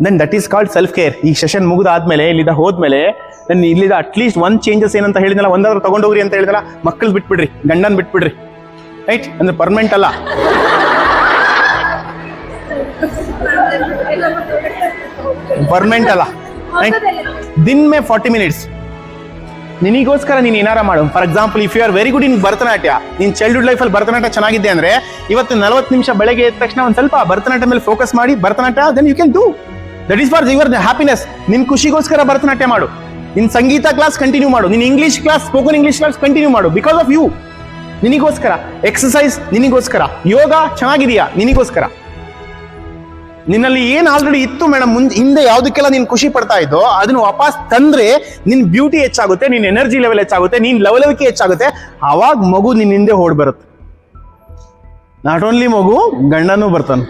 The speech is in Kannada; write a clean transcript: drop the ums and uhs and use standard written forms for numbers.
Then that is called self care. ಈ ಸೆಷನ್ ಮುಗಿದಾದ್ಮೇಲೆ ಇಲ್ಲಿಂದ ಹೋದ್ಮೇಲೆ ನಾನು ಇಲ್ಲಿಂದ ಅಟ್ಲೀಸ್ಟ್ ಒಂದ್ ಚೇಂಜಸ್ ಏನಂತ ಹೇಳಿದ್ನಲ್ಲ, ಒಂದಾದ್ರೂ ತಗೊಂಡೋಗ್ರಿ ಅಂತ ಹೇಳಿದಲ್ಲ, ಮಕ್ಕಳು ಬಿಟ್ಬಿಡ್ರಿ, ಗಂಡನ್ ಬಿಟ್ಬಿಡ್ರಿ, ರೈಟ್? ಅಂದ್ರೆ ಪರ್ಮನೆಂಟ್ ಅಲ್ಲ, ಪರ್ಮನೆಂಟ್ ಅಲ್ಲ, ರೈಟ್? ದಿನ್ ಮೇ 40 minutes ನಿನಗೋಸ್ಕರ ನೀನು ಏನಾರ ಮಾಡು. For example, if you are very good in Bharatanatyam, ನಿನ್ ಚೈಲ್ಡ್ಹುಡ್ ಲೈಫಲ್ಲಿ ಭರತನಾಟ್ಯ ಚೆನ್ನಾಗಿದೆ ಅಂದ್ರೆ ಇವತ್ತು 40 ನಿಮಿಷ ಬೆಳಗ್ಗೆ ಎದ್ದ ತಕ್ಷಣ ಒಂದ್ ಸ್ವಲ್ಪ ಭರತನಾಟ್ಯ ಮೇಲೆ ಫೋಕಸ್ ಮಾಡಿ Bharatanatyam, then you can do. That is for your happiness. ನಿನ್ ಖುಷಿಗೋಸ್ಕರ ಭರತನಾಟ್ಯ ಮಾಡು, ನಿನ್ ಸಂಗೀತ ಕ್ಲಾಸ್ ಕಂಟಿನ್ಯೂ ಮಾಡು, ನಿನ್ English class, spoken English class continue ಮಾಡು, ಬಿಕಾಸ್ ಆಫ್ ಯು, ನಿನಗೋಸ್ಕರ. ಎಕ್ಸಸೈಸ್ ನಿನಗೋಸ್ಕರ, ಯೋಗ ಚೆನ್ನಾಗಿದೆಯಾ ನಿನಗೋಸ್ಕರ. ನಿನ್ನಲ್ಲಿ ಏನ್ ಆಲ್ರೆಡಿ ಇತ್ತು ಮೇಡಮ್, ಹಿಂದೆ ಯಾವ್ದಕ್ಕೆಲ್ಲ ನೀನ್ ಖುಷಿ ಪಡ್ತಾ ಇದ್ದೋ ಅದನ್ನ ವಾಪಸ್ ತಂದ್ರೆ ನಿನ್ ಬ್ಯೂಟಿ ಹೆಚ್ಚಾಗುತ್ತೆ, ನಿನ್ ಎನರ್ಜಿ ಲೆವೆಲ್ ಹೆಚ್ಚಾಗುತ್ತೆ, ನಿನ್ ಲವಲವಿಕೆ ಹೆಚ್ಚಾಗುತ್ತೆ. ಅವಾಗ ಮಗು ನಿನ್ ಹಿಂದೆ ಓಡ್ ಬರುತ್ತೆ. ನಾಟ್ ಓನ್ಲಿ ಮಗು, ಗಂಡನೂ ಬರ್ತಾನೆ.